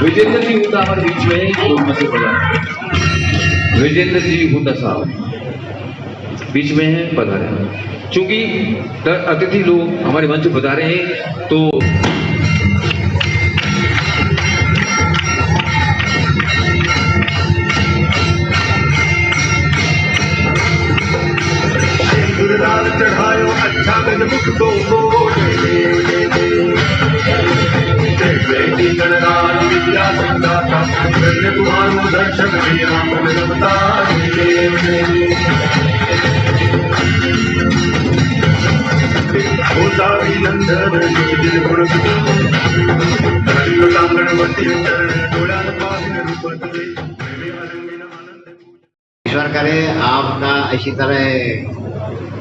विजेंद्र जी हुदा हमारे बीच में है, उनमें से पधारे। विजेंद्र जी हुदा साहब बीच में है, पधारे। चूंकि अतिथि लोग हमारे मंच पर पधारे हैं तो चढ़ायो अच्छा मुख को गणराज विद्या संदाता तुम्हारो दर्शन राम ईश्वर करे आपका इसी तरह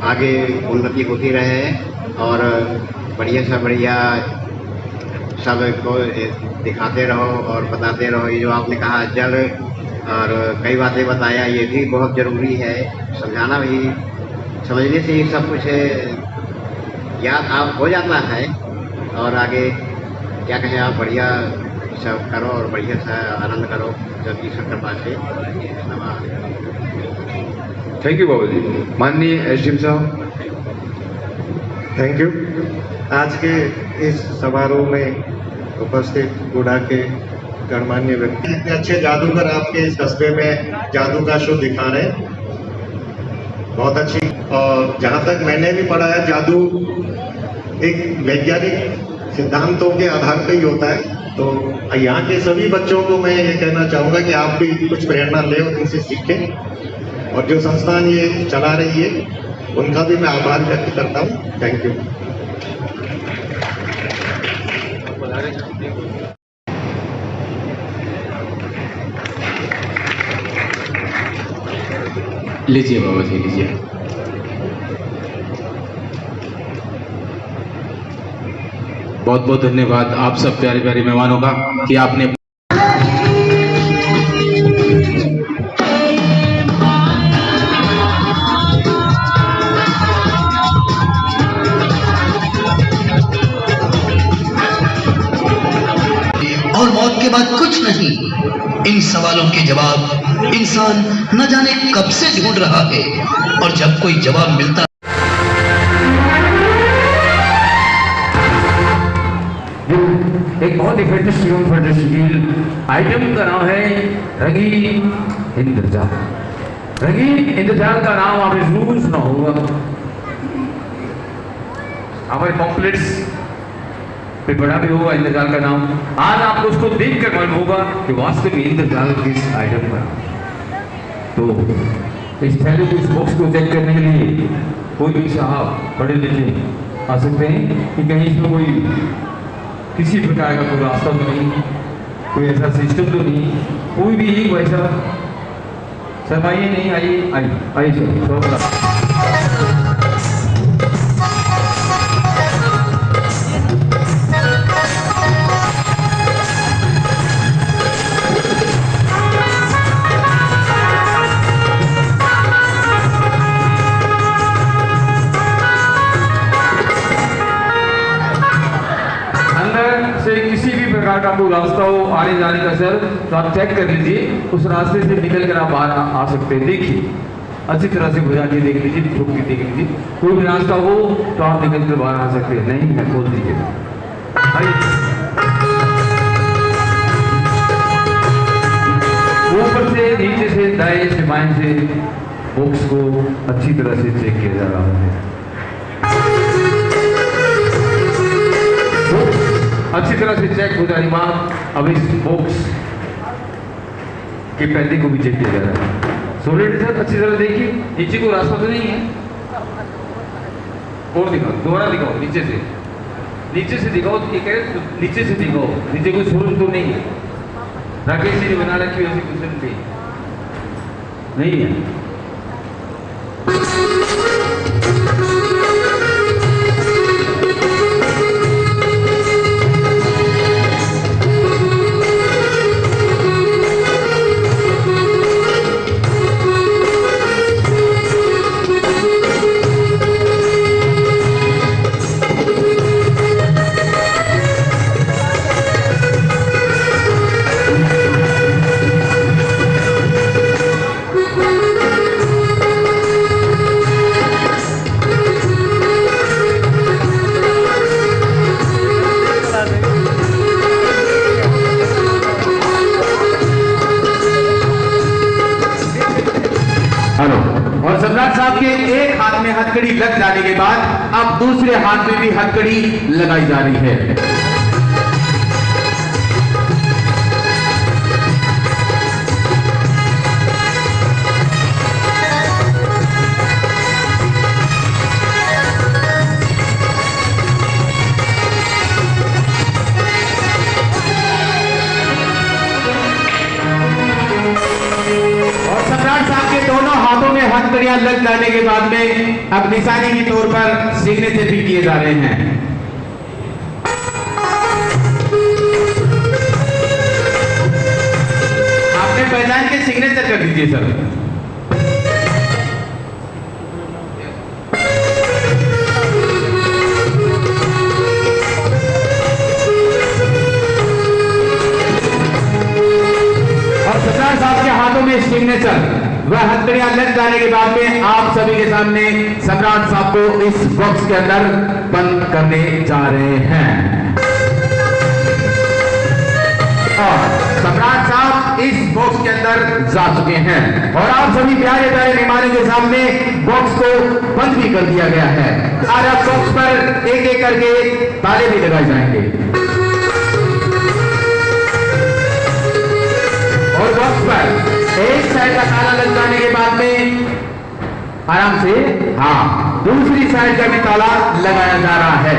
आगे उन्नति होती रहे और बढ़िया से बढ़िया सबको दिखाते रहो और बताते रहो। ये जो आपने कहा जल और कई बातें बताया, ये भी बहुत ज़रूरी है समझाना भी। समझने से ये सब कुछ याद आप हो जाता है और आगे क्या कहें आप बढ़िया सब करो और बढ़िया से आनंद करो जब ईश्वर कृपा से। थैंक यू बाबू जी। माननीय एसडीएम साहब। Thank you. आज के इस समारोह में उपस्थित गुड़ा के गणमान्य व्यक्ति, इतने अच्छे जादूगर आपके इस कस्बे में जादू का शो दिखा रहे हैं, बहुत अच्छी। और जहाँ तक मैंने भी पढ़ा है, जादू एक वैज्ञानिक सिद्धांतों के आधार पर ही होता है। तो यहाँ के सभी बच्चों को मैं ये कहना चाहूँगा कि आप भी कुछ प्रेरणा लें और इनसे सीखें। और जो संस्थान ये चला रही है उनका भी मैं आभार व्यक्त करता हूँ। Thank you. लीजिए बाबा जी, लीजिए। बहुत बहुत धन्यवाद आप सब प्यारे प्यारे मेहमानों का कि आपने और मौत के बाद कुछ नहीं। इन सवालों के जवाब इंसान न जाने कब से ढूंढ रहा है और जब कोई जवाब मिलता एक बहुत ही फैंटास्टिक आइटम का नाम है रंगीन इंद्रजाल। रंगीन इंद्रजाल का नाम आपने जरूर सुना होगा, हमारे पॉम्पलेट्स पे बड़ा भी होगा इंद्रजाल का नाम। आज आपको उसको देख कर मालूम होगा कि वास्तव में इंद्रजाल किस आइटम का। तो इस थैले को, इस बॉक्स को चेक करने के लिए कोई भी साहब पढ़े लिखे आ सकते हैं कि कहीं इसमें कोई किसी प्रकार का कोई रास्ता तो नहीं, कोई ऐसा सिस्टम तो नहीं, कोई भी एक वैसा। सर आइए, नहीं आइए, आइए सर। किसी भी प्रकार का कोई रास्ता हो आने जाने का सर, तो आप चेक कर लीजिए, उस रास्ते से निकल कर आप बाहर आ सकते हैं। देखिए अच्छी तरह से बुझा के देख लीजिए, ठोक के देख लीजिए, कोई भी रास्ता हो तो आप निकल कर बाहर आ सकते हैं। नहीं है, खोल दीजिए। ऊपर से नीचे से दाएं से बाएं से बॉक्स को अच्छी तरह से चेक किया जा रहा है। अच्छी तरह से चेक हो जाने बाद अब इस बॉक्स के पहले को भी चेक किया जा रहा है। सॉलिड सर अच्छी तरह देखिए, नीचे कोई रास्ता तो नहीं है। और दिखाओ, दोबारा दिखाओ, नीचे से दिखाओ, नीचे से दिखाओ, नीचे कोई सोल्ड तो नहीं है। राकेश जी ने बना रखी ऐसी कुछ नहीं है। आपके एक हाथ में हथकड़ी लग जाने के बाद अब दूसरे हाथ में भी हथकड़ी लगाई जा रही है। दोनों हाथों में हथकड़ियां लग जाने के बाद में अब निशानी के तौर पर सिग्नेचर भी किए जा रहे हैं। आपने पहचान के सिग्नेचर कर दीजिए सर। और सरदार साहब के हाथों में सिग्नेचर वह हथकड़ियां लग जाने के बाद में आप सभी के सामने सम्राट साहब को इस बॉक्स के अंदर बंद करने जा रहे हैं। और सम्राट साहब इस बॉक्स के अंदर जा चुके हैं और आप सभी प्यारे प्यारे मेहमानों के सामने बॉक्स को बंद भी कर दिया गया है। और अब बॉक्स पर एक एक करके ताले भी लगाए जाएंगे और बॉक्स पर एक साइड का ताला लग जाने के बाद में आराम से दूसरी साइड का भी ताला लगाया जा रहा है।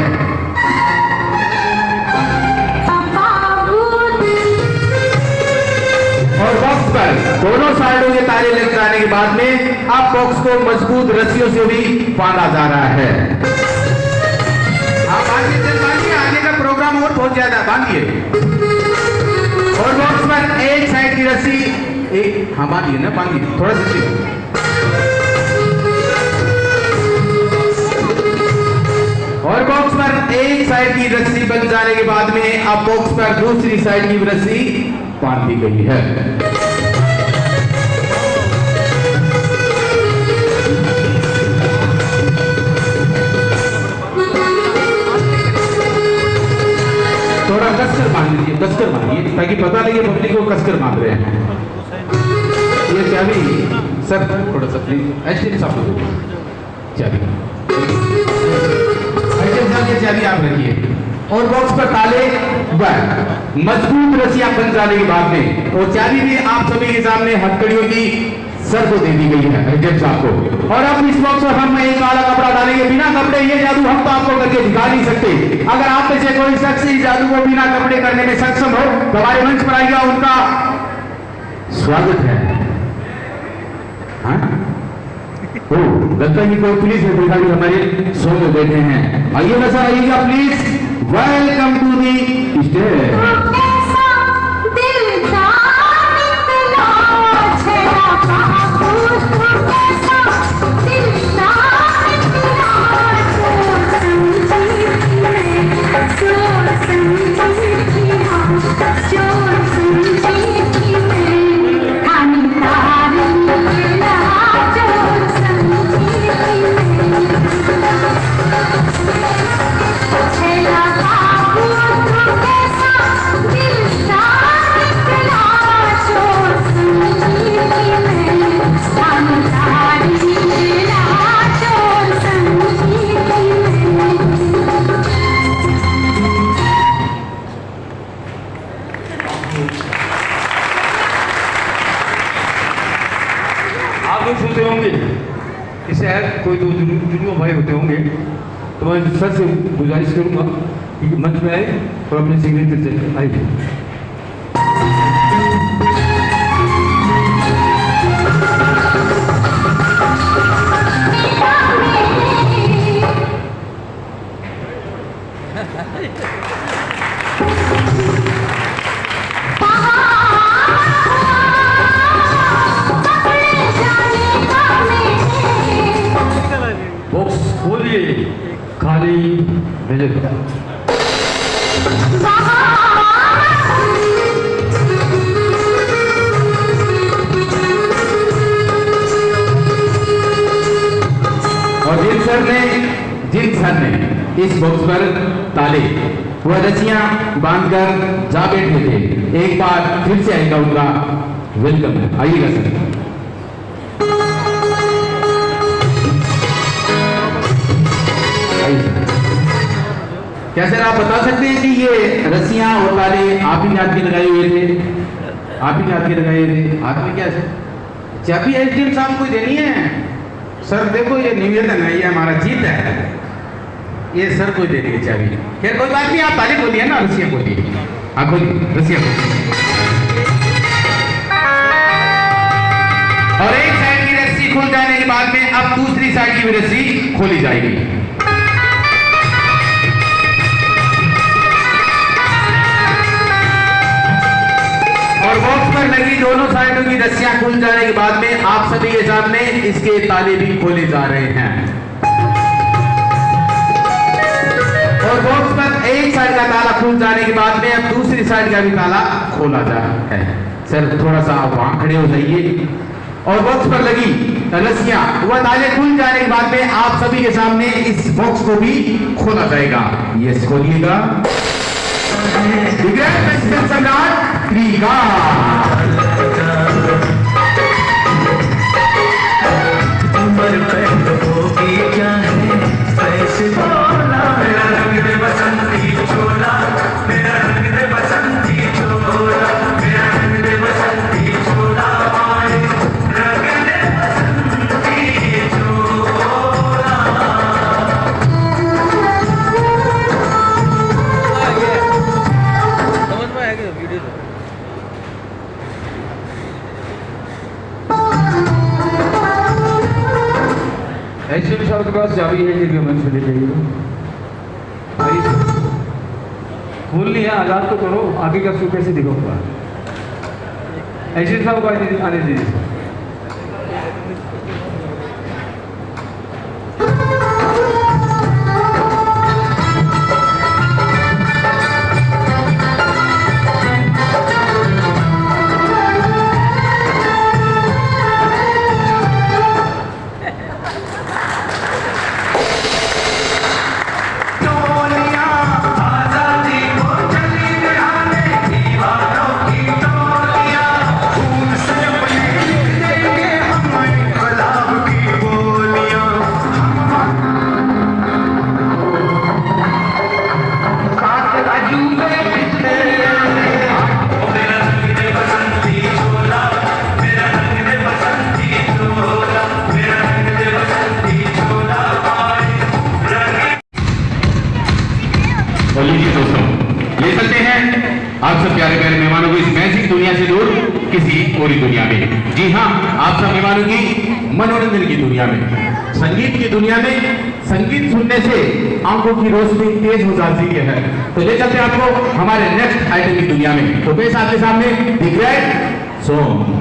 और बॉक्स पर दोनों साइडों के ताले लग जाने के बाद में अब बॉक्स को मजबूत रस्सियों से भी बांधा जा रहा है। बांधिए, आगे का प्रोग्राम और बहुत ज्यादा बांधिए। और बॉक्स पर एक साइड की रस्सी बांधिए ना, बांधिए थोड़ा सा। और बॉक्स पर एक साइड की रस्सी बंध जाने के बाद में अब बॉक्स पर दूसरी साइड की रस्सी बांध दी गई है। थोड़ा कसकर बांध लीजिए, कसकर बांधिए ताकि पता लगे पब्लिक को कसकर बांध रहे हैं। ये चाबी सर थोड़ा सा प्लीज एसटीएम साहब को चाबी, एसटीएम साहब ये चाबी आप रखिए। और बॉक्स पर ताले मजबूत रस्सियां बन जाने के बाद में और चाबी भी आप सभी के सामने हथकड़ियों की सर को दे दी गई है एसटीएम साहब को। और अब इस बॉक्स पर हम एक काला कपड़ा डालेंगे। बिना कपड़े ये जादू हम तो आपको करके दिखा नहीं सकते। अगर आप में से कोई शख्स इस जादू को बिना कपड़े करने में सक्षम हो तो हमारे मंच पर आएगा, उनका स्वागत है। लगता है कि कोई पुलिस अधिकारी हमारे शो में बैठे हैं। आइए ना सर, आइएगा please. Welcome to the stage. आप लोग सुनते होंगे कि शायद कोई दो जुनून भाई होते होंगे, तो मैं सर से गुजारिश करूंगा कि मंच में आए और अपने सिग्नेचर से आइए। बॉक्स खोलिए, खाली मिलेगा। और जिन सर ने इस बॉक्स पर ताले वह रस्सियां बांधकर जा बैठे थे, एक बार फिर से आएगा उनका वेलकम है। आइएगा सर। क्या सर आप बता सकते हैं कि ये रस्सियां और ताले आप ही हाथ के लगाए हुए थे? आप ही हाथ के लगाए हुए थे? हाथ में क्या सर? चाबी एसडीएम साहब को देनी है। सर देखो ये निवेदन है, ये हमारा जीत है, ये सर को देनी है चाबी। खैर कोई बात नहीं, आप ताले खोलिए ना, रस्सियां खोलिए। हाँ खोलिए, रस्सियां खोलिए। और एक साइड की रस्सी खुल जाने के बाद में अब दूसरी साइड की भी रस्सी खोली जाएगी। और बॉक्स पर लगी दोनों साइडों की रस्सियां खुल जाने के बाद में आप सभी के सामने इसके ताले भी खोले जा रहे हैं। और बॉक्स पर एक साइड का ताला खुल जाने के बाद में अब दूसरी साइड का भी ताला खोला जा रहा है। सर थोड़ा सा आप वहां खड़े हो जाइए। और बॉक्स पर लगी रस्सियां वह ताले खुल जाने के बाद में आप सभी के सामने इस बॉक्स को भी खोला जाएगा। ये खोलिएगा। सम्राट त्रिगा उम्र पैद होगी क्या है कैसे बोला मेरा रंग दे बसंती चोला, मेरा रंग दे बसंती चोला, मेरा रंग दे बसंती चोला, आए रंग दे बसंती चोला। समझ में आएगा वीडियो तो। ऐसे भी साहब के पास चाबी है, फिर भी मन से ले जाइए। खोल लिया, आजाद तो करो, आगे का शो कैसे दिखाऊंगा? ऐसे साहब को आने दीजिए। आप सब प्यारे प्यारे मेहमानों को इस मैजिक दुनिया से दूर किसी और दुनिया में, जी हाँ आप सब मेहमानों की मनोरंजन की दुनिया में, संगीत की दुनिया में। संगीत सुनने से आंखों की रोशनी तेज हो जाती है। तो ले चलते हैं आपको हमारे नेक्स्ट आइटम की दुनिया में। तो पेश आपके सामने द ग्रेट सॉन्ग।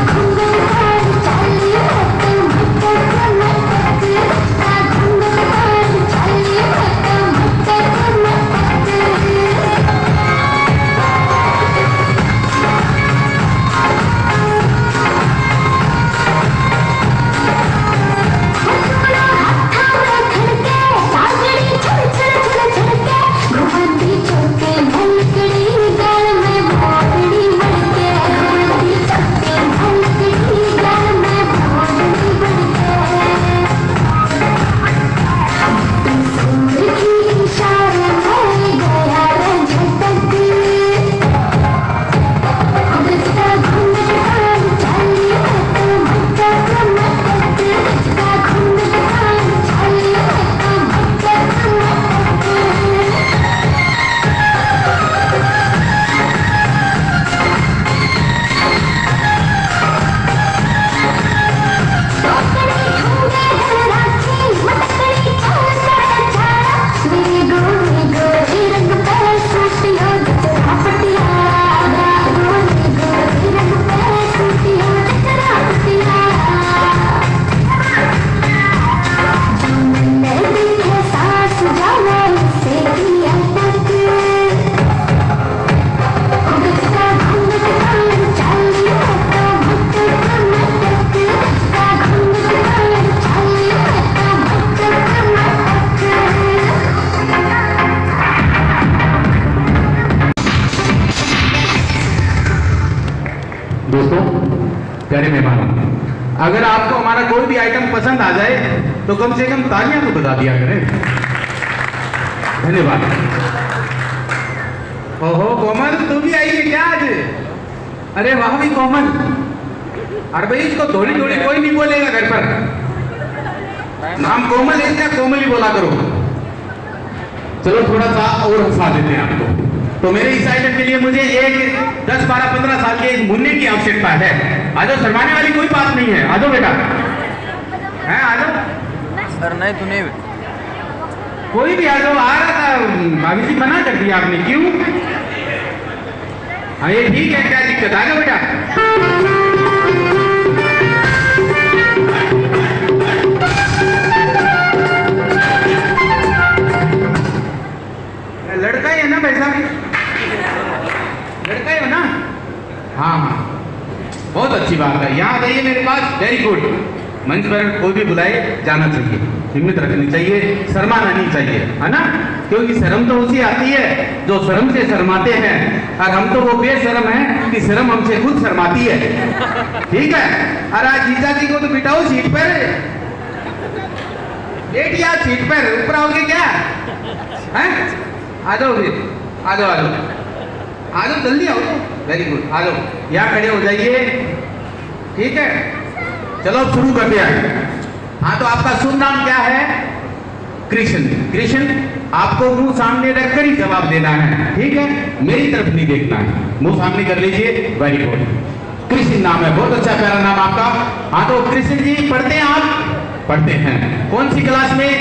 घूम प्यारे मेहमानों, अगर आपको हमारा कोई भी आइटम पसंद आ जाए तो कम से कम तालियां तो बजा दिया करें। धन्यवाद। ओहो कोमल, तू भी आई है क्या आज? अरे वाह भी कोमल। अरे भाई इसको थोड़ी थोड़ी कोई नहीं बोलेगा घर पर, नाम कोमल है इसका, कोमल ही बोला करो। चलो थोड़ा सा और हंसा देते हैं आपको। तो मेरे इस आइटम के लिए मुझे एक 10, 12, 15 साल के एक मुन्ने की आवश्यकता है। आ जाओ, शर्माने वाली कोई बात नहीं है, आ जाओ बेटा, है आ जाओ। सर नहीं तूने कोई भी आ जाओ। आ रहा था, भाभी जी मना कर दिया आपने, क्यों? हाँ ये ठीक है, क्या दिक्कत? आ जाओ बेटा। लड़का ही है ना भाई साहब? लड़का ही हो ना? हाँ हाँ, बहुत अच्छी बात है। यहाँ आइए मेरे पास, वेरी गुड। मंच पर कोई भी बुलाए जाना चाहिए, हिम्मत रखनी चाहिए, शर्माना नहीं चाहिए, है ना? क्योंकि शर्म तो उसी आती है जो शर्म से शर्माते हैं, और हम तो वो बेशर्म हैं कि शर्म हमसे खुद शर्माती है। ठीक है? और आज जीजा जी को तो बिठाओ सीट पर, बैठिए आप सीट पर, ऊपर आओगे क्या? हैं? आ जाओ फिर, आ जाओ आ जाओ आ जाओ, जल्दी आओ। वेरी गुड, आ जाओ, यहाँ खड़े हो जाइए। ठीक है, चलो अब शुरू करते हैं। हाँ तो आपका शुभ नाम क्या है? कृष्ण। कृष्ण, आपको मुंह सामने रखकर ही जवाब देना है, ठीक है? मेरी तरफ नहीं देखना है, मुंह सामने कर लीजिए। वेरी गुड, कृष्ण नाम है, बहुत अच्छा प्यारा नाम आपका। हाँ तो कृष्ण जी पढ़ते हैं आप? पढ़ते हैं। कौन सी क्लास में?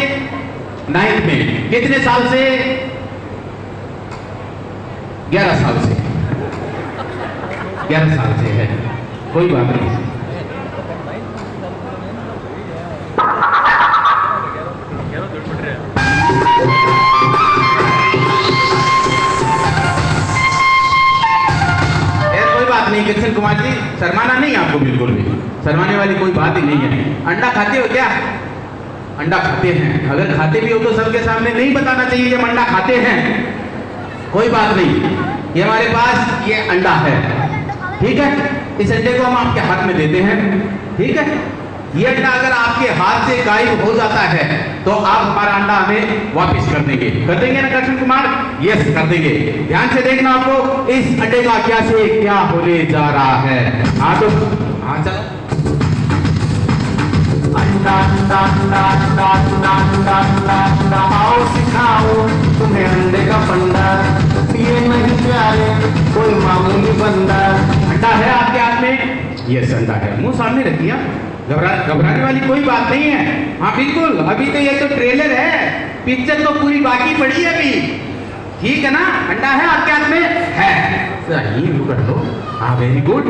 9th में। कितने साल से? 11 साल से। 11 साल से है, कोई बात नहीं। कोई बात नहीं कृष्ण कुमार जी, शर्माना नहीं आपको, बिल्कुल भी शर्माने वाली कोई बात ही नहीं है। अंडा खाते हो क्या? अंडा खाते हैं। अगर खाते भी हो तो सबके सामने नहीं बताना चाहिए कि हम अंडा खाते हैं। कोई बात नहीं, ये हमारे पास ये अंडा है, ठीक है? इस अंडे को हम आपके हाथ में देते हैं, ठीक है? ये अंडा अगर आपके हाथ से गायब हो जाता है तो आप हमारा अंडा हमें वापस कर देंगे ना कृष्ण कुमार? यस, कर देंगे। ध्यान से देखना, आपको इस अंडे का क्या से क्या होने जा रहा है। हाँ तो हाँ चलो। अंडा अंडा अंडा अंडा अंडा अंडा अंडा अंडा, आओ सिखाओ तुम्हें अंडे का फंडा। ये नहीं प्यारे कोई मामूली बंदा। अंडा है आपके हाथ में? यस, अंडा है, मुंह सामने रखिए। घबराने वाली कोई बात नहीं है। हाँ बिल्कुल, अभी तो ये तो ट्रेलर है, पिक्चर तो पूरी बाकी पड़ी है अभी, ठीक है ना? अंडा है आपके हाथ में? है, सही कर लो। हाँ very good,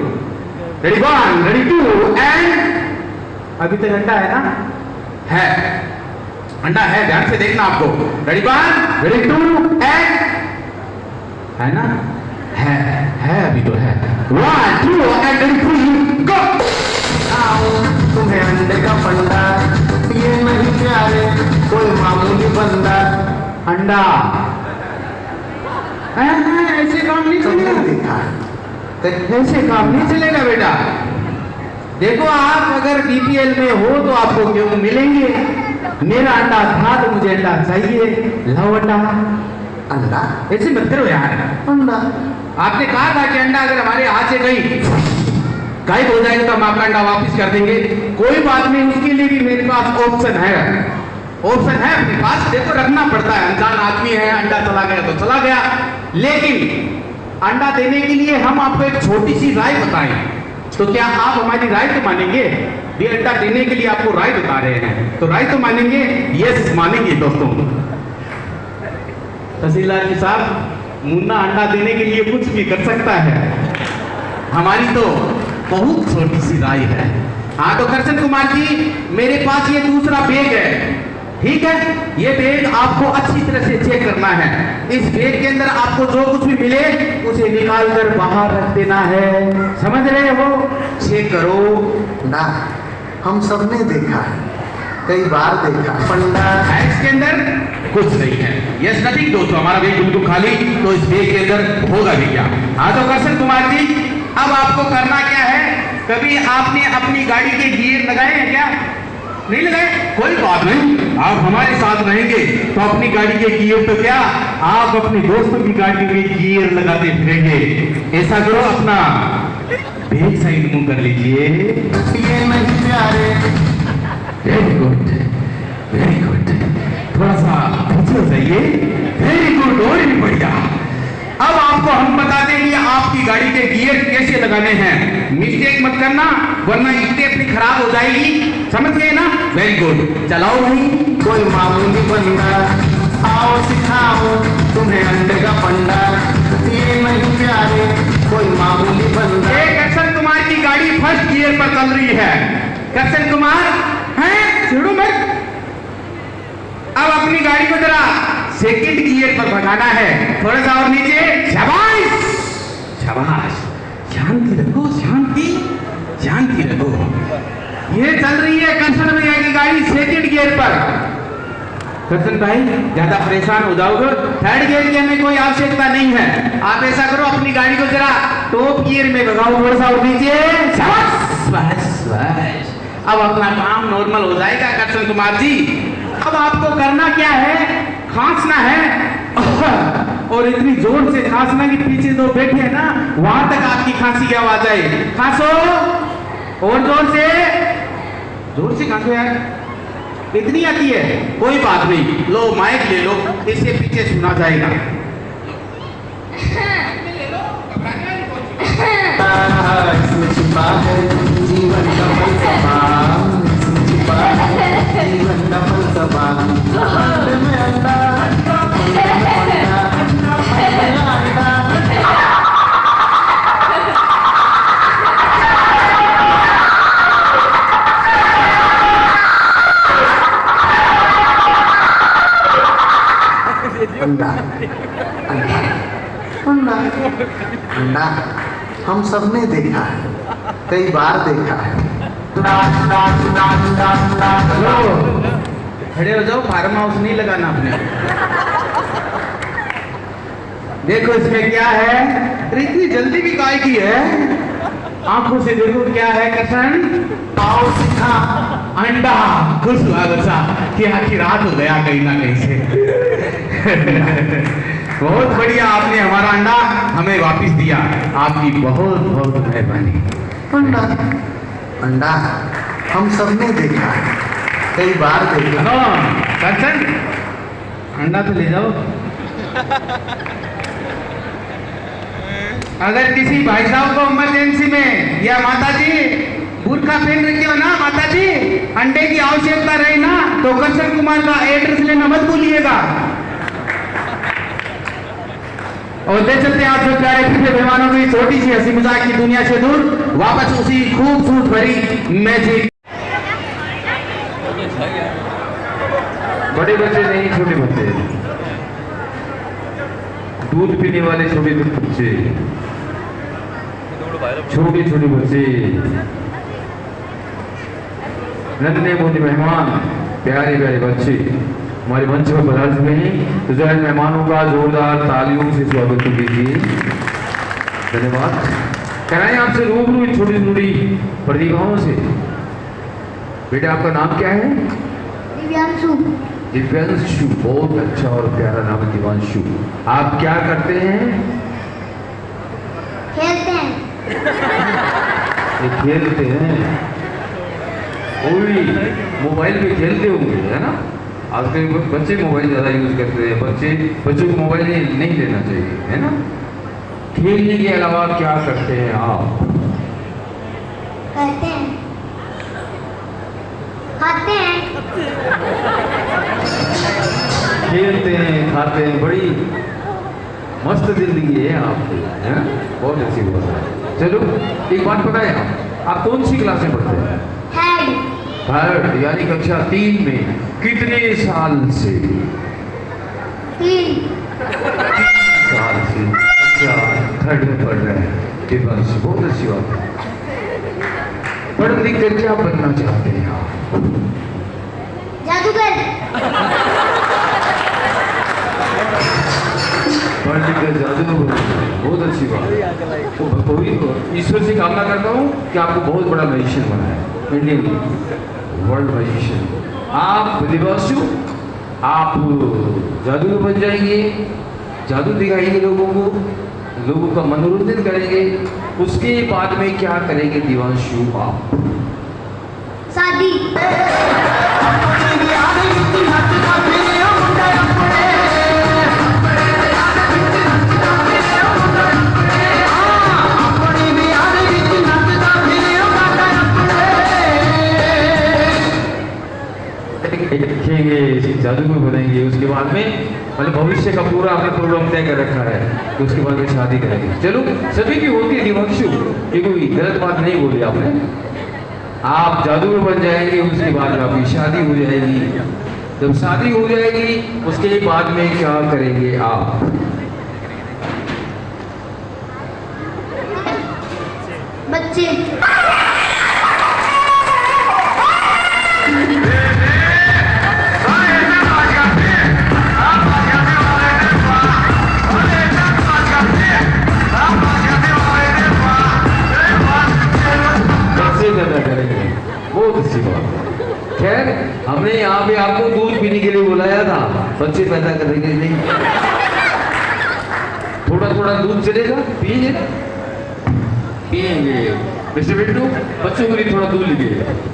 ready 1, ready 2 and अभी तक अंडा है ना? है, अंडा है, ध्यान से देखना आपको। रेडी 1, रेडी 2 एंड है ना? है अभी तो है। 1, 2 एंड रेडी 3 गो। आओ तुम्हें अंडे का फंडा। ये नहीं प्यारे कोई मामूली बंदा। अंडा ऐसे काम नहीं चलेगा, ऐसे काम नहीं चलेगा बेटा। देखो आप अगर बीपीएल में हो तो आपको क्यों मिलेंगे? मेरा अंडा था तो मुझे अंडा चाहिए, लाओ अंडा। अंडा ऐसे मत करो यार। अंडा आपने कहा था कि अंडा अगर हमारे हाथ से कहीं गायब हो जाएगा तो हम आपका अंडा वापस कर देंगे। कोई बात नहीं, उसके लिए भी मेरे पास ऑप्शन है, ऑप्शन है अपने पास। देखो रखना पड़ता है, अनजान आदमी है, अंडा चला गया तो चला गया। लेकिन अंडा देने के लिए हम आपको एक छोटी सी राय बताएं, तो क्या आप हमारी राय तो मानेंगे? ये अंडा देने के लिए आपको राय बता रहे हैं, तो राय तो मानेंगे? यस मानेंगे दोस्तों। तहसीलदार जी साहब, मुन्ना अंडा देने के लिए कुछ भी कर सकता है, हमारी तो बहुत छोटी सी राय है। हाँ तो कृष्ण कुमार जी, मेरे पास ये दूसरा बैग है, ठीक है? ये बैग आपको अच्छी तरह से चेक करना है। इस बैग के अंदर आपको जो कुछ भी मिले उसे निकाल कर बाहर रख देना है, समझ रहे हो? चेक करो ना, हम सबने देखा है, कई बार देखा। फंडा है इसके अंदर कुछ नहीं है। यस नथिंग दोस्तों, हमारा बैग बिल्कुल खाली, तो इस बैग के अंदर होगा भी क्या? हाँ तो कृष्ण कुमार जी, अब आपको करना क्या है? कभी आपने अपनी गाड़ी के गियर लगाए हैं क्या? नहीं लगाए? कोई बात नहीं, आप हमारे साथ रहेंगे तो अपनी गाड़ी के गियर तो क्या, आप अपने दोस्तों की गाड़ी के गियर लगाते फिरेंगे। ऐसा करो, अपना बैक साइड मुंह कर लीजिए। ये नहीं प्यारे, वेरी गुड, वेरी गुड। थोड़ा सा पीछे हो जाइए। वेरी गुड, और भी बढ़िया। अब आपको हम बता दें कि आपकी गाड़ी के गियर कैसे लगाने हैं। मिस्टेक मत करना वरना स्टेपनी खराब हो जाएगी, समझ गए ना? वेरी गुड, चलाओ भाई। कोई मामूली बंदा, आओ सिखाओ तुम्हें अंडे का पंडा। ये नहीं प्यारे, कोई मामूली बंदा। एक अक्षर कुमार की गाड़ी फर्स्ट गियर पर चल रही है। करशन कुमार हैं, छिड़ो मत। अब अपनी गाड़ी को जरा सेकंड गियर पर भगाना है, थोड़ा सा और नीचे। शाबाश शाबाश, शांति रखो, शांति शांति रखो। ये चल रही है करशन भैया की गाड़ी सेकंड गियर पर। करशन भाई ज्यादा परेशान हो जाओगे, थर्ड गियर की हमें कोई आवश्यकता नहीं है। आप ऐसा करो, अपनी गाड़ी को जरा टॉप गियर में भगाओ, थोड़ा सा और नीचे। शाबाश, बस बस। अब अपना काम नॉर्मल हो जाएगा करशन कुमार जी। अब आपको करना क्या है, खांसना है और इतनी जोर से खांसना कि पीछे जो बैठे हैं ना वहां तक आपकी खांसी की आवाज आए। खांसो और जोर से खांसो यार, इतनी आती है? कोई बात नहीं, लो माइक ले लो, इससे पीछे सुना जाएगा। इसमें छिपा है जीवन का फलसफा, इसमें छिपा है जीवन का फलसफा। अंडे में अंडा, अंडे में अंडा, अंडे में अंडा। अंडा अंडा अंडा अंडा हम सबने देखा है, कई बार देखा है। लो खड़े हो जाओ, फार्म हाउस नहीं लगाना अपने। देखो इसमें क्या है, अरे इतनी जल्दी भी काय की है, आंखों से देखो क्या है करशन। आओ सिखा अंडा, खुश हुआ बच्चा कि आखिर रात हो गया कहीं ना कहीं से। बहुत बढ़िया, आपने हमारा अंडा हमें वापस दिया, आपकी बहुत बहुत मेहरबानी। अंडा अंडा हम सबने देखा है, कई बार देखा। हाँ करशन, अंडा तो ले जाओ। अगर किसी भाई साहब को इमरजेंसी में या माता जी बुर्का पहन रखे हो ना माता जी, अंडे की आवश्यकता रही ना तो करशन कुमार का एड्रेस लेना मत भूलिएगा। और दे चलते आप सब प्यारे पिछले मेहमानों की छोटी सी हंसी मजाक की दुनिया से दूर वापस उसी खूबसूरत भरी मैजिक। बड़े बच्चे नहीं, छोटे बच्चे, दूध पीने वाले छोटे बच्चे, छोटे छोटे बच्चे, नन्हे मुन्ने मेहमान, प्यारे प्यारे बच्चे हमारे मंच पर पधार चुके हैं, तो जो है मेहमानों का जोरदार तालियों से स्वागत कीजिए। धन्यवाद। कराएं आपसे रूबरू इन छोटी छोटी प्रतिभाओं से। बेटा आपका नाम क्या है? दिव्यांशु। दिव्यांशु, बहुत अच्छा और प्यारा नाम है दिव्यांशु। आप क्या करते हैं? खेलते हैं। ये खेलते हैं, वही मोबाइल पे खेलते होंगे, है ना? आजकल बच्चे मोबाइल ज़्यादा यूज करते हैं, बच्चों को मोबाइल नहीं देना चाहिए, है ना? खेलने के अलावा क्या करते हैं आप? करते हैं, खाते हैं, खेलते हैं, खाते हैं, बड़ी मस्त जिंदगी है आपकी, है ना? बहुत अच्छी बात है। चलो एक बात बताएं, आप कौन सी क्लास में पढ़ते हैं? थर्ड, यानी कक्षा 3 में। कितने साल से? 3 साल से। अच्छा, थर्ड में पढ़ रहे हैं, बहुत अच्छी बात है। पढ़ लिख कर क्या बनना चाहते हैं आप? जादूगर। मल्टीप्लेक्स जादू बहुत अच्छी बात है। तो भगवान ईश्वर से कामना करता हूँ कि आपको बहुत बड़ा मैजिशियन बनाए, इंडियन वर्ल्ड मैजिशियन। आप दिवासु आप जादू बन जाएंगे, जादू दिखाएंगे लोगों को, लोगों का मनोरंजन करेंगे। उसके बाद में क्या करेंगे दिवांशु आप? शादी। देखेंगे, जादू में बनेंगे। उसके बाद में मतलब भविष्य का पूरा आपने प्रोग्राम तय कर रखा है तो उसके बाद में शादी करेंगे। चलो सभी की होती है दिवांशु, ये कोई गलत बात नहीं बोली आपने। आप जादू में बन जाएंगे, उसके बाद में आपकी शादी हो जाएगी। जब शादी हो जाएगी उसके बाद में क्या करेंगे आप? बच्चे। बहुत अच्छी बात। खैर हमने यहाँ पे आपको दूध पीने के लिए बुलाया था, बच्चे पैदा करने के लिए नहीं। थोड़ा थोड़ा दूध चलेगा, पिएंगे पिएंगे। मिस्टर बिट्टू बच्चों के लिए थोड़ा दूध लीजिए।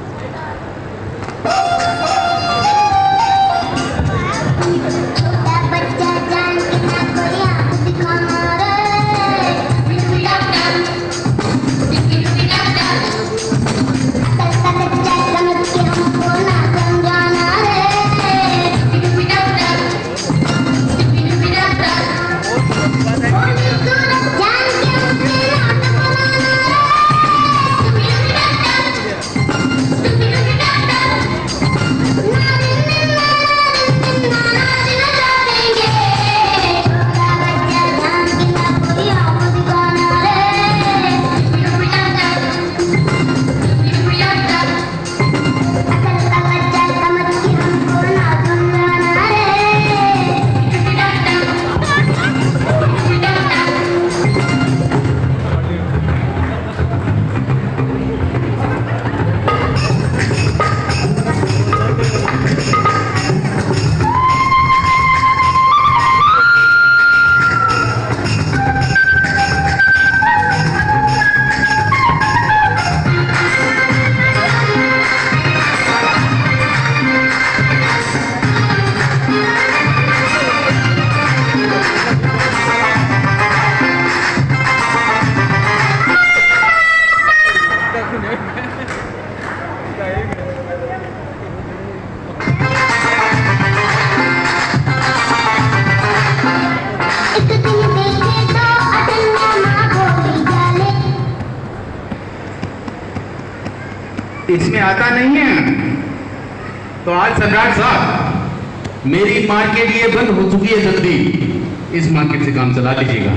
इसमें आता नहीं है तो आज सम्राट साहब मेरी मार्केट ये बंद हो चुकी है, जल्दी इस मार्केट से काम चला लीजिएगा।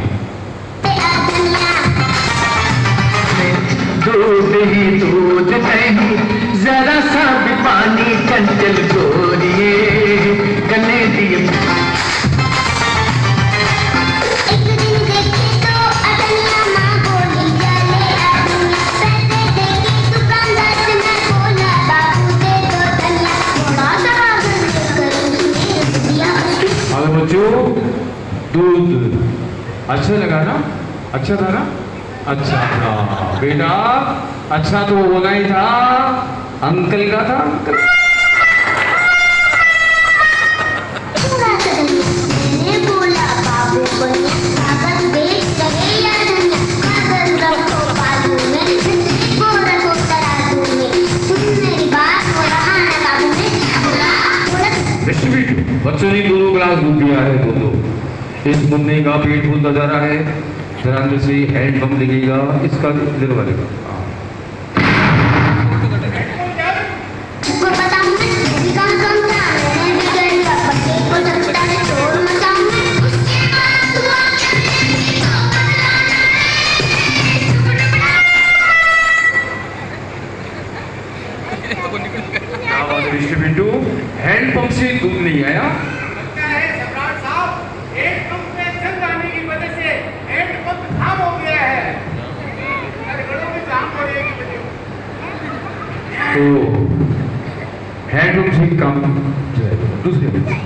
दूध ही दूध नहीं, जरा सा भी पानी चंचल गोरिए कने दिए। बच्चों दूध अच्छा लगा ना? अच्छा था ना? अच्छा था बेटा, अच्छा तो होना ही था, अंकल का था अंकल। बच्चों ने 2 गिलास दूध दिया है, 2। इस मुन्ने का पेट फूलता जा रहा है। ध्यान से हैंड पंप लगेगा, इसका दिल वालेगा। हैंड पंप से दूध नहीं आया। सम्राट साहब, एक पंप में जंग आने की काम जो है दूसरी हवेली।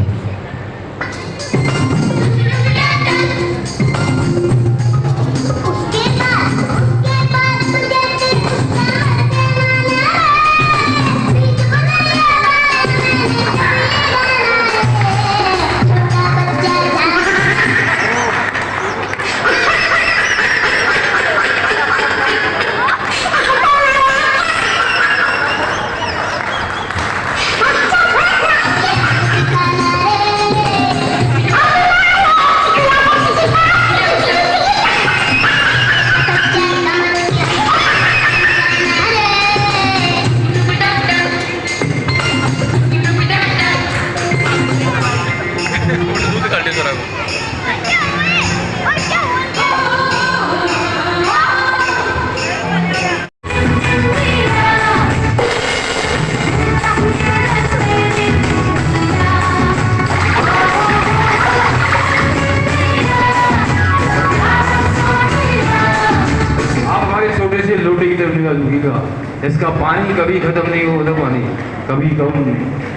इसका पानी कभी खत्म नहीं होता, पानी कभी कम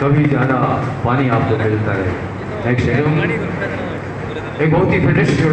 कभी ज़्यादा पानी आपको मिलता है। नेक्स्ट एक बहुत ही फैंटास्टिक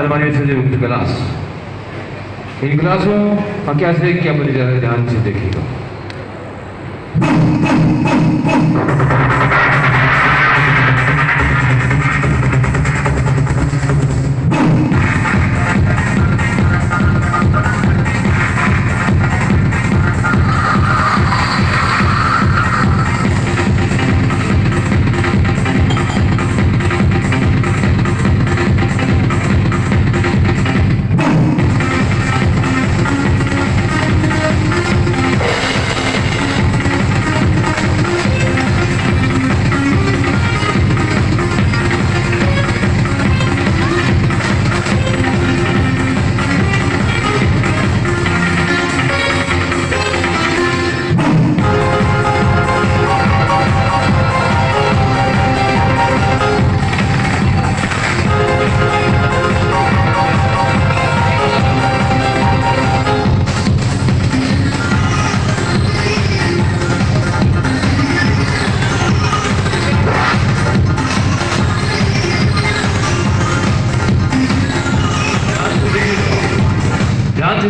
अलमारियों से जो गिलास, इन गिलासों का क्या से क्या बोले जा रहे हैं, ध्यान से देखिएगा।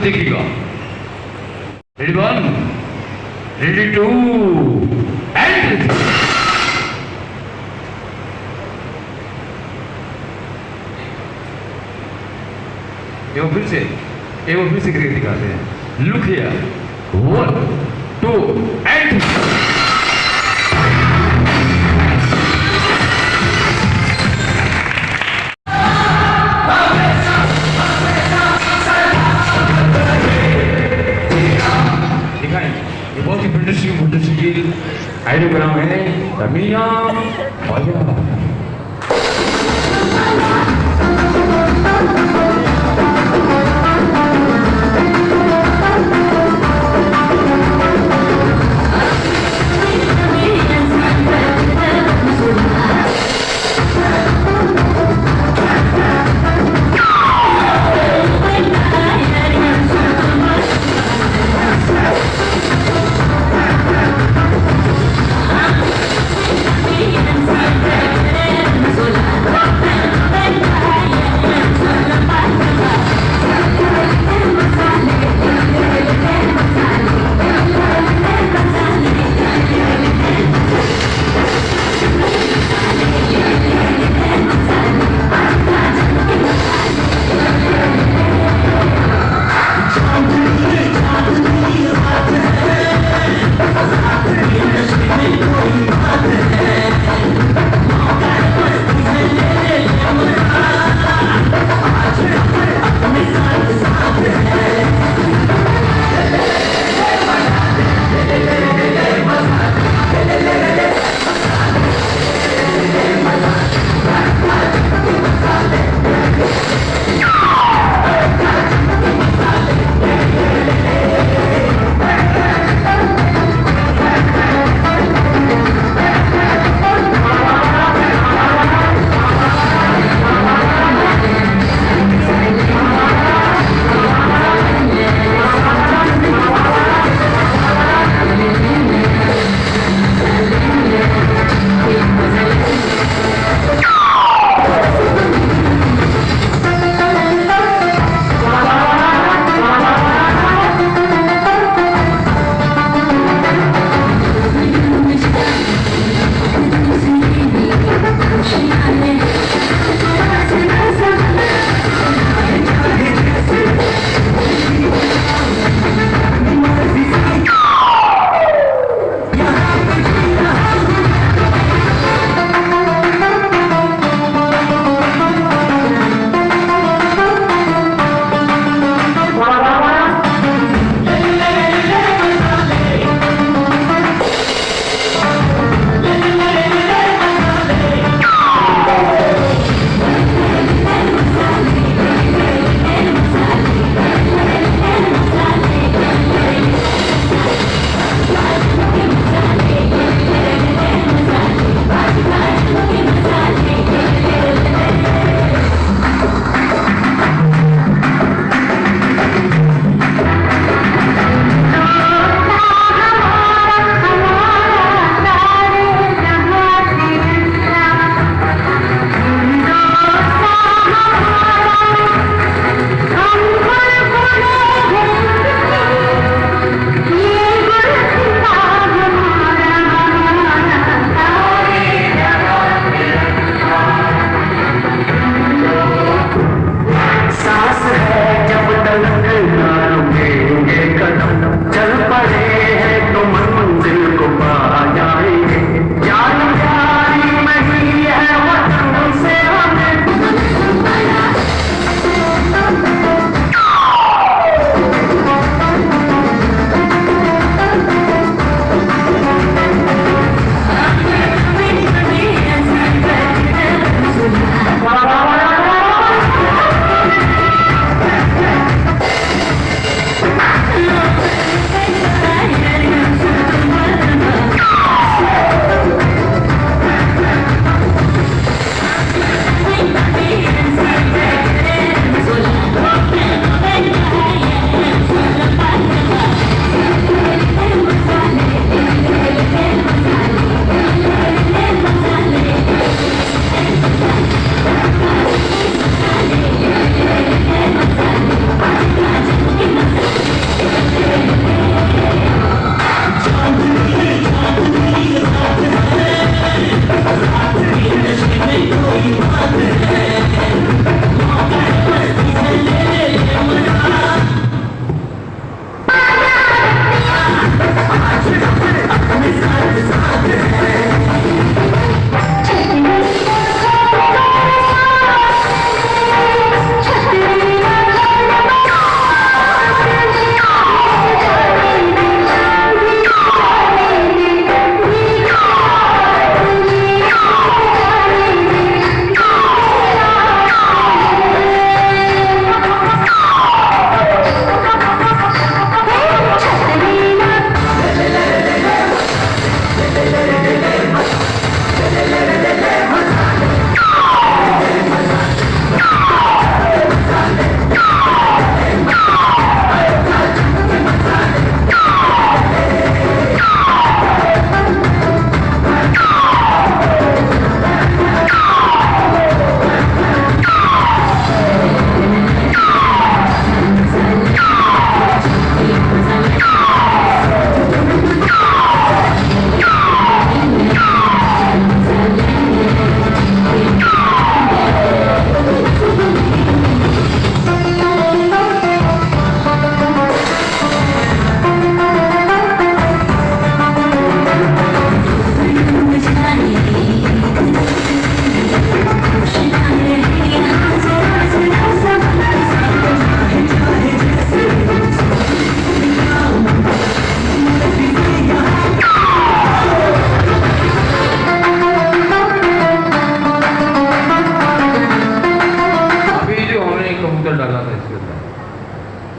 देखिएगा। रेडी 1, रेडी 2 एंड वो फिर से करके दिखाते हैं। लुक हियर 1 2 एंड आइडियोग्राम है तमिया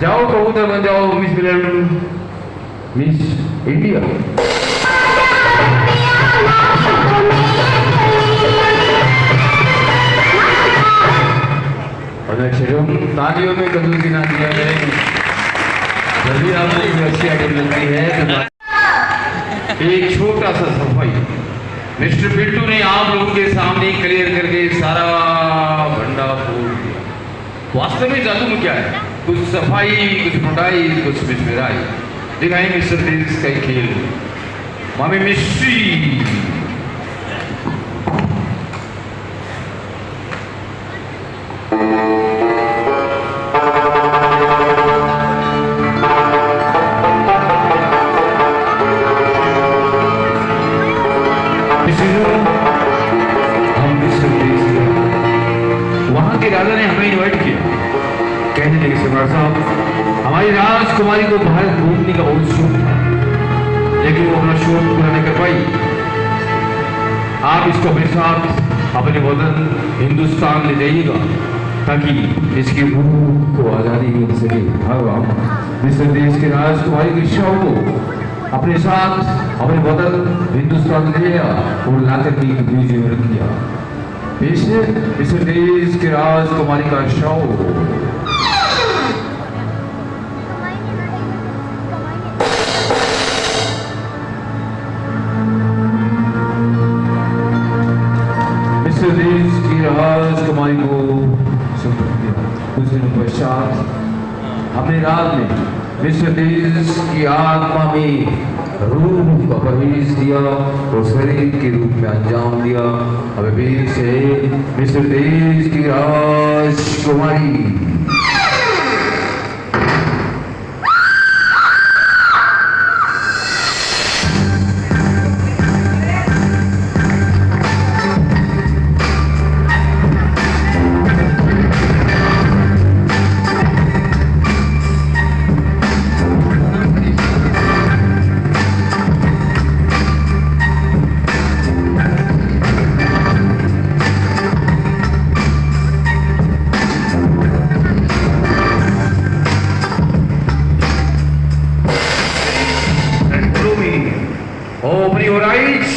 जाओ कबूतर बन जाओ मिस मिलन मिस इंडिया। और तालियों में कंजूसी ना दिया जाए। जल्दी आपको कोई अच्छी आइटम लगती है तो एक छोटा सा सफाई मिस्टर पिंटू ने आप लोगों के सामने क्लियर करके सारा भंडा फोड़ दिया। वास्तव में जादू में क्या है? कुछ सफाई, कुछ मोटाई, कुछ मिसमिराई। दिखाई मिस्टर देश का खेल मामी मिस्ट्री। वहां के राजा ने हमें इनवाइट किया, कहने लगे सम्राट साहब हमारी राजकुमारी को भारत घूमने का बहुत शौक था, लेकिन वो अपना शौक पूरा नहीं कर पाई। आप इसको अपने साथ अपने वतन हिंदुस्तान ले जाइएगा ताकि इसकी रूह को आजादी मिल सके। भगवान इस देश के राजकुमारी की शव को अपने साथ अपने वतन हिंदुस्तान ले गया और लाकर के म्यूजियम में रख दिया। इस देश के राजकुमारी का शव देश की राजकुमारी को सौंप दिया। कुछ दिनों पश्चात हमने रात में मिस्र देश की आत्मा में रूह का प्रवेश दिया और शरीर के रूप में अंजाम दिया। अब पेश है मिस्र देश की राजकुमारी। Open your eyes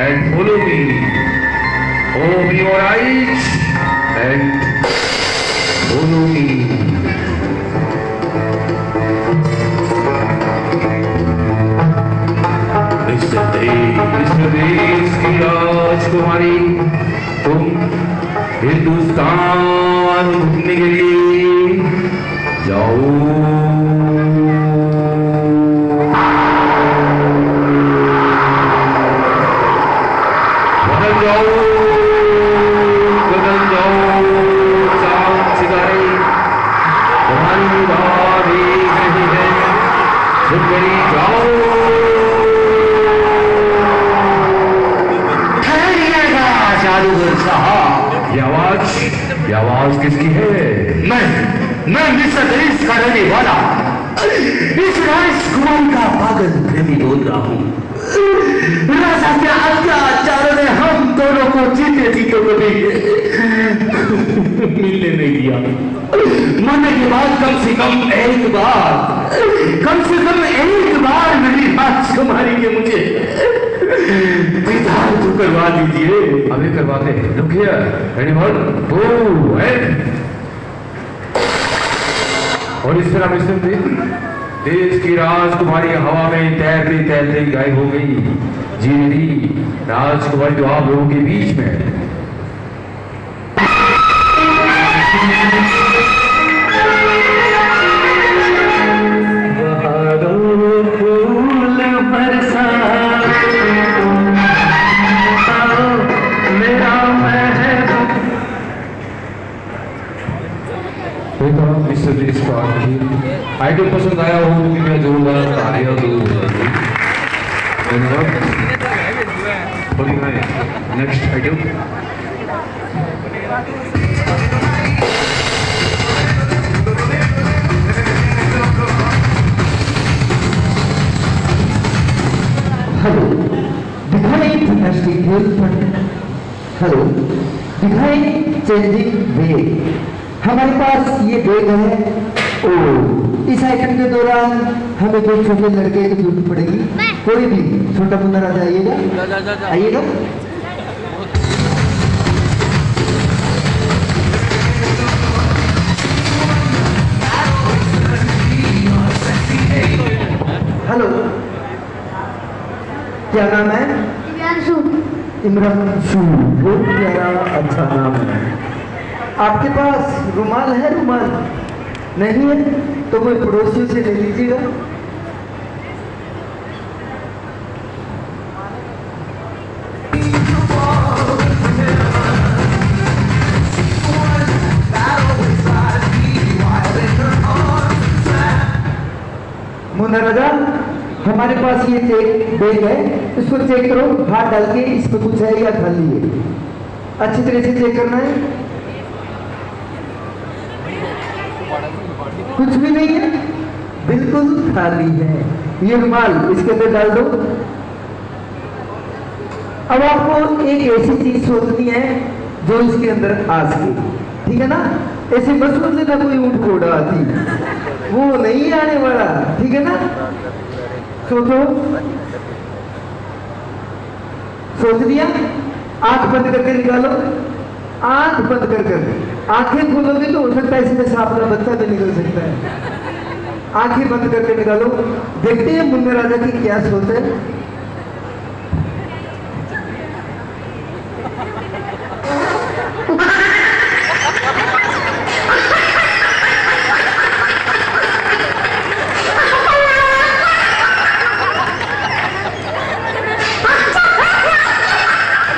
and follow me. Open your eyes and follow me. Mr. देश की राजकुमारी, तुम हिंदुस्तान घूमने के लिए जाओ। ये आवाज किसकी है? मैं मिस्र देश का रहने वाला इस राजकुमारी का पागल प्रेमी बोल रहा हूँ। राजा के अत्याचार ने हम दोनों को जीते जीते कभी मिलने नहीं दिया। मरने के बाद कम से कम एक बार मेरी राजकुमारी के मुझे दीदार तो करवा दीजिए। अभी करवाते हैं। Look here, anyone? Go ahead. और इस तरह मिस्र देश की राजकुमारी हवा में तैरते तैरते गायब हो गई। जी मेरी राजकुमारी तो आप लोगों के बीच में है। मिस्र देश का आइटम पसंद आया हो तो मैं जोरदार तालियां दूंगा। नेक्स्ट आइटम हेलो दिखाई फैंटास्टिक हेलो दिखाई चेंजिंग बैग। हमारे पास ये बैग है। ओ इस आइटम के दौरान हमें दो छोटे लड़के की जरूरत पड़ेगी। कोई भी छोटा मुन्ना राजा आइएगा, आइएगा। हेलो, क्या नाम है? दिव्यांशु। इमरानशु, बहुत प्यारा अच्छा नाम है। आपके पास रुमाल है? रुमाल नहीं है तो कोई पड़ोसियों से ले लीजिएगा। मुन्ना राजा, हमारे पास ये चेक बैग है, इसको चेक करो, हाथ डाल के इसमें कुछ है या खाली है, अच्छी तरह से चेक करना है। कुछ भी नहीं है, बिल्कुल खाली है। ये रुमाल इसके अंदर डाल दो। अब आपको एक ऐसी चीज सोचनी है जो इसके अंदर आ सके, ठीक है ना? ऐसे बस सोच लेना कोई ऊंट घोड़ा आती, वो नहीं आने वाला, ठीक है ना? सोचो, सोच लिया? आंख बंद करके निकालो, आंख बंद कर आंखें खोलोगे तो हो सकता है इसमें सांप का बच्चा भी निकल सकता है। आंखें बंद करके निकालो, देखते हैं मुन्ना राजा की क्या सोच है।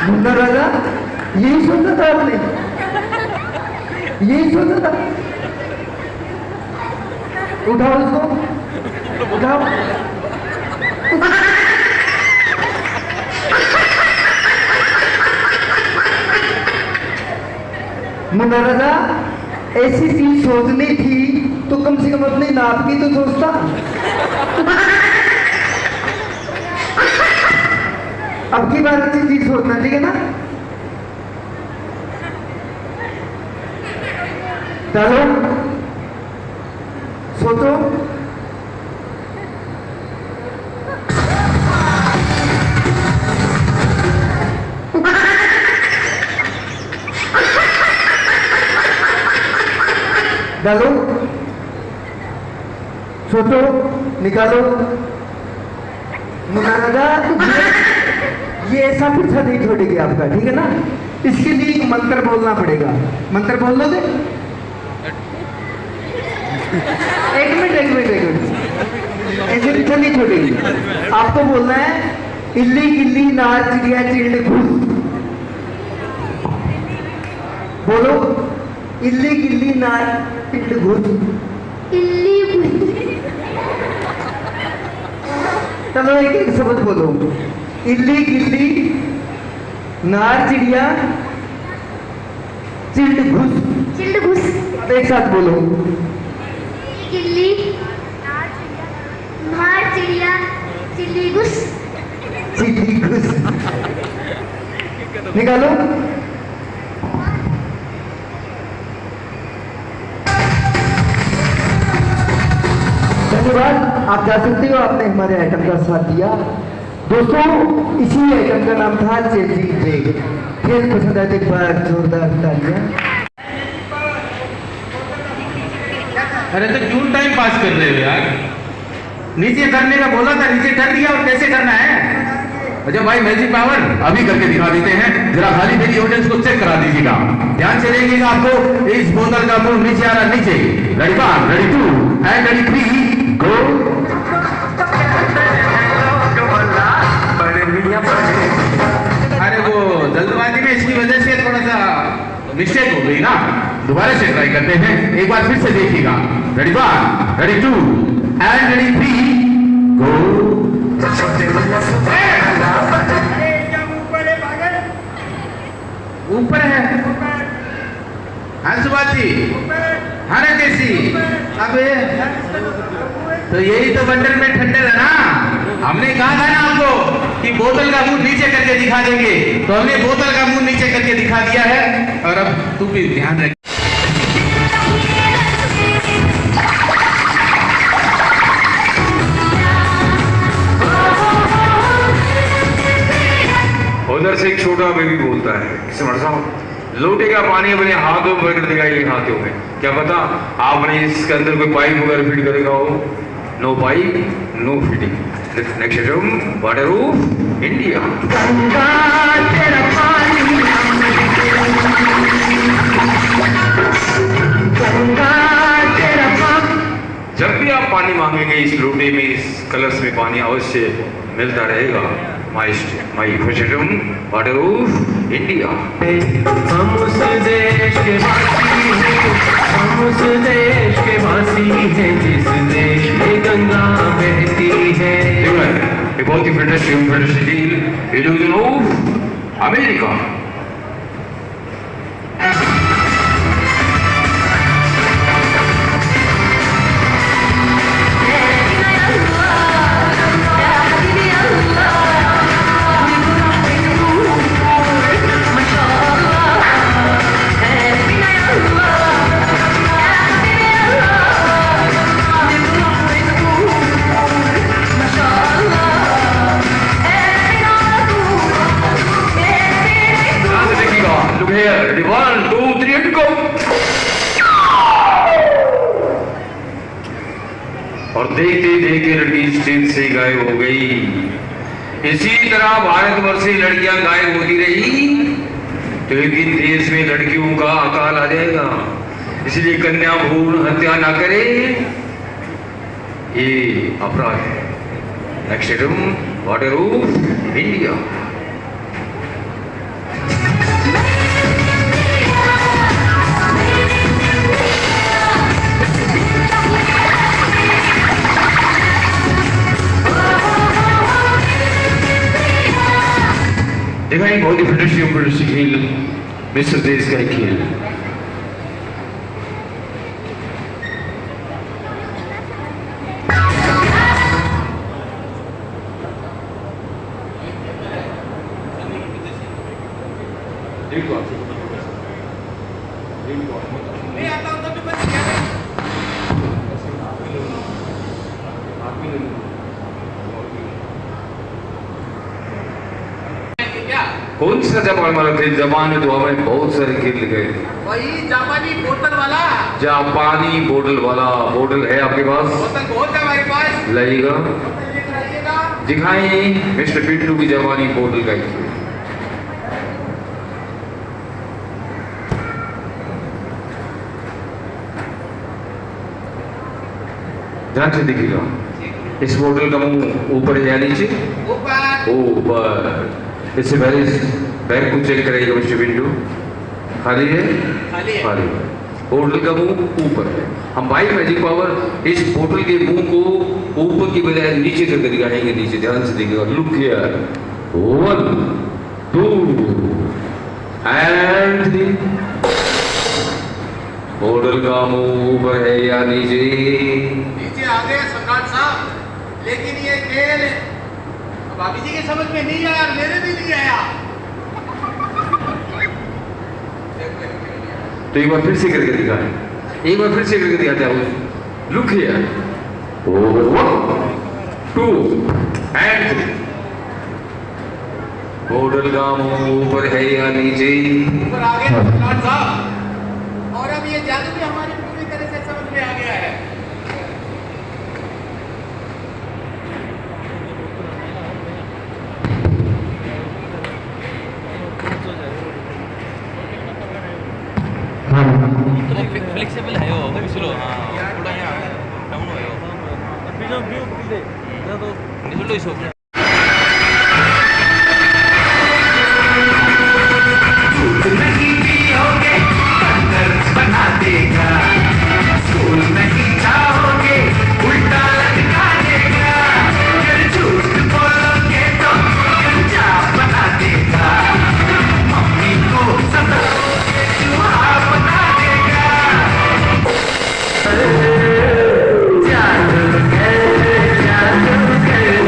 मुन्ना राजा, यही सोचा था आपने? यही सोचा था? उठाओ इसको, उठाओ। मुन्ना राजा, ऐसी चीज सोचनी थी तो कम से कम अपने नाप की तो सोचता। अब की बार अच्छी चीज सोचना, ठीक है ना? चलो सोचो। डालो, सोचो, निकालो। मुन्ना राजा, ये ऐसा पीछा नहीं छोड़ेगी आपका, ठीक है ना? इसके लिए एक मंत्र बोलना पड़ेगा। मंत्र बोल दोगे? एक मिनट, ऐसे पीछा नहीं छोड़ेगी। आपको बोलना है, इल्ली गिल्ली नार चिड़िया चिड़ घुस। बोलो, इल्ली गिल्ली नार चिड़ घुस। चलो एक एक शब्द बोलो। इल्ली गिल्ली नार चिड़िया चिड़ घुस। चिल्ड घुस। अब एक साथ बोलो। गिल्ली नार चिड़िया चिल्ली घुस। चिड़ी घुस। निकालो। धन्यवाद, आप जा सकते हो। आपने हमारे आइटम का साथ दिया। दोस्तों, इसी आइटम का नाम था चेंजिंग बैग। खेल पसंद आए तो एक बार जोरदार तालियां। अरे तो क्यों टाइम पास कर रहे हो यार? नीचे करने का बोला था, नीचे कर दिया, और कैसे करना है? अच्छा भाई, मैजिक पावर अभी करके दिखा देते हैं। जरा खाली मेरी ऑडियंस को चेक करा दीजिएगा, ध्यान से देखिएगा। आपको इस बोतल का मुंह नीचे आ रहा, नीचे। रेडी 1, रेडी 2 एंड रेडी 3 गो। अरे वो जल्दबाजी में इसकी वजह से थोड़ा सा मिस्टेक हो गई ना, दोबारा से ट्राई करते हैं। एक बार फिर से देखिएगा। रेडी 1, रेडी 2 एंड रेडी 3 गो। ऊपर है हंसबाजी, हर कैसी? अबे तो यही तो बंडल में ठंडल है ना। हमने कहा था ना आपको कि बोतल का मुंह नीचे करके दिखा देंगे, तो हमने बोतल का मुंह नीचे करके दिखा दिया है। और अब तू भी ध्यान रख। उधर से एक छोटा बेबी बोलता है किसी मर साहब लोटे का पानी अपने हाथों में भरकर दिखाई हाथों में, क्या पता आपने इसके अंदर कोई पाइप वगैरह फिट करेगा हो। No pipe no fitting. Next item water roof India. Ganga तेरा पानी गंगा तेरा पानी। जब भी आप पानी मांगेंगे इस लोटे में इस कलर्स में पानी अवश्य मिलता रहेगा। My first item water roof India. हम उस देश के वासी हैं, हम उस देश के वासी हैं जिस देश में गंगा बहती है। एक बहुत ही fantastic deal illusion of America. Ready, 1, 2, 3 and go। और देखते देखते लड़की स्टेज से गायब हो गई। इसी तरह भारतवर्ष से लड़कियां गायब होती रही तो एक दिन देश में लड़कियों का अकाल आ जाएगा। इसलिए कन्या भ्रूण हत्या ना करे, ये अपराध है। Next item water roof India. देखा एक बहुत ही फैंटास्टिक खेल, मिस्टर देश का खेल। कौन सा जापान वाला खेल? जापान में तो हमें बहुत सारे खेल गए थे। वही जापानी बोतल वाला। जापानी बोतल वाला। बोतल है आपके पास? बोतल बहुत है हमारे पास। लाइएगा, दिखाएं मिस्टर पिंटू की जापानी बोतल का खेल। ध्यान से देखिएगा। इस बोतल का मुंह ऊपर है या नीचे? ऊपर। इससे पहले बैग को चेक करेगा मिस्टर पिंटू। खाली है? खाली है। बोतल का मुंह ऊपर है। हम बाई मैजिक पावर इस बोतल के मुंह को ऊपर की बजाय नीचे करके दिखाएंगे। नीचे ध्यान से देखिएगा। Look here, 1 2 and 3। बोतल का मुंह ऊपर है या नीचे? नीचे आ गए सम्राट साहब, लेकिन ये खेल भाभी जी के समझ में नहीं आया, मेरे भी नहीं आया। तो एक बार फिर से करके दिखाएं। एक बार फिर से करके दिखाते हैं। Look here, 1 2 and 3। बोतल का मुंह ऊपर है या नीचे? ऊपर आ गए सम्राट साहब, और अब ये जादू भी हमारी पूरी तरह से समझ में आ गया है। फ्लेक्सिबल है वो बिसलो। हां थोड़ा यहां डाउन हो गया। बिजो व्यू दे तो बिसलो इसो नहीं पियोगे अंदर बना देगा। स्कूल नहीं जाओगे उल्टा लटका देगा। अगर झूठ बोलोगे तो गंजा बना देगा। मम्मी को सताओगे चूहा बना देगा। जादूगर जादूगर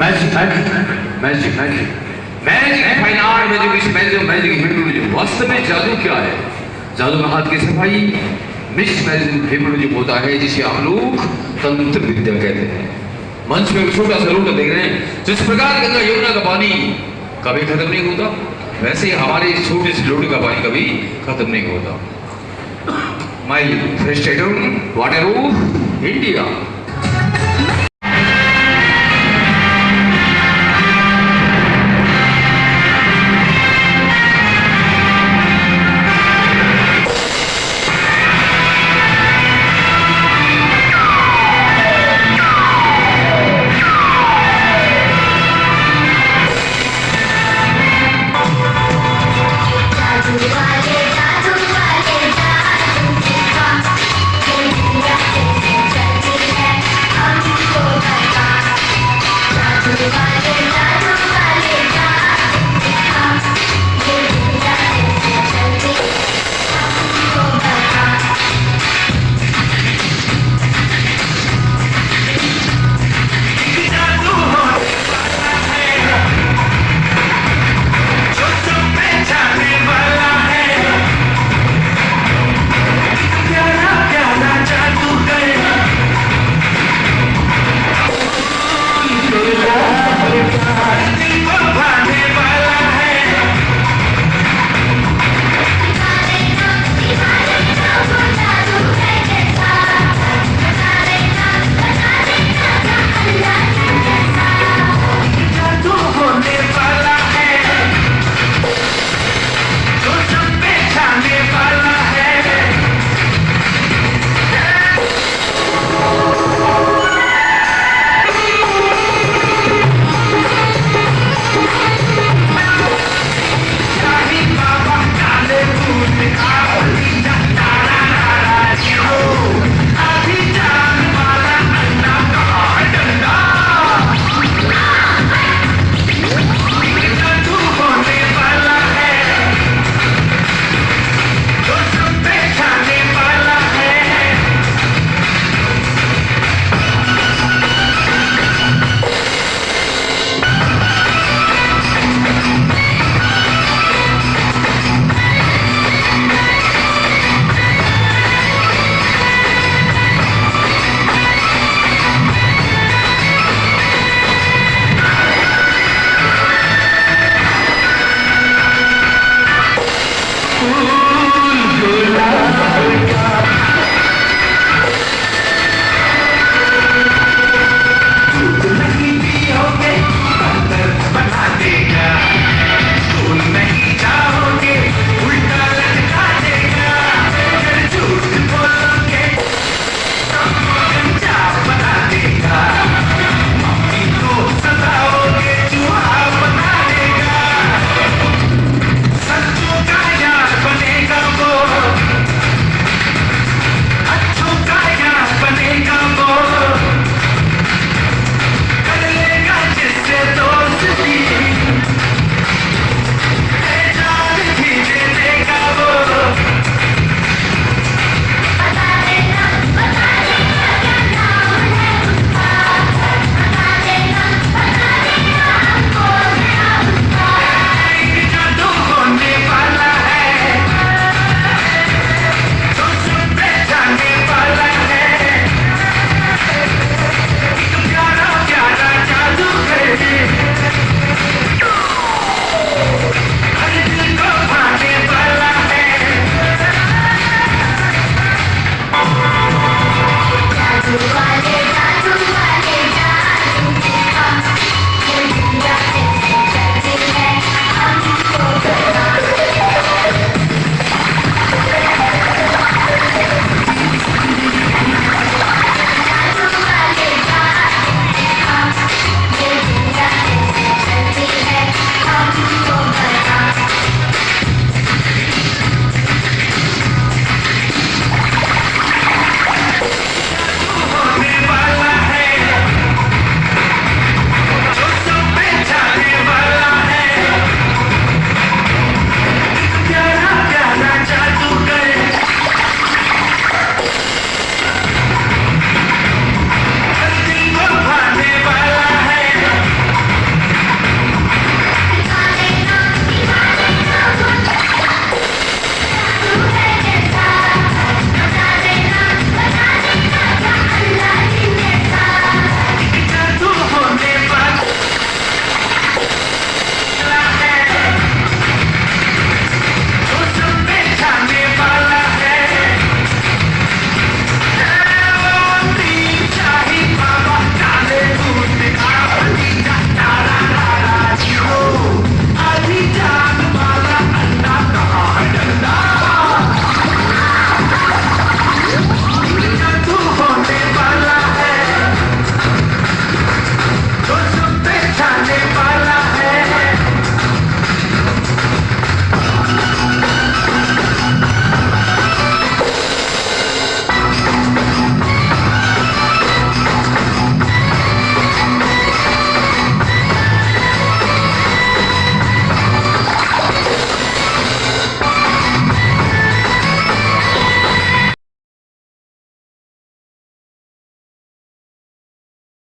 magic magic magic magic fine art, magic hypnotism. वास्तव में जादू क्या है? जादू में हाथ की सफाई मिक्स मैजिक हिप्नोटिज्म होता है, जिसे आप लोग तंत्र विद्या कहते हैं। मंच में एक छोटा सा लोटा देख रहे हैं, जिस प्रकार गंगा यमुना का पानी कभी खत्म नहीं होता, वैसे ही हमारे इस छोटे से लोटे का पानी कभी खत्म नहीं होता। माई फ्रेश वाटर ऑफ इंडिया।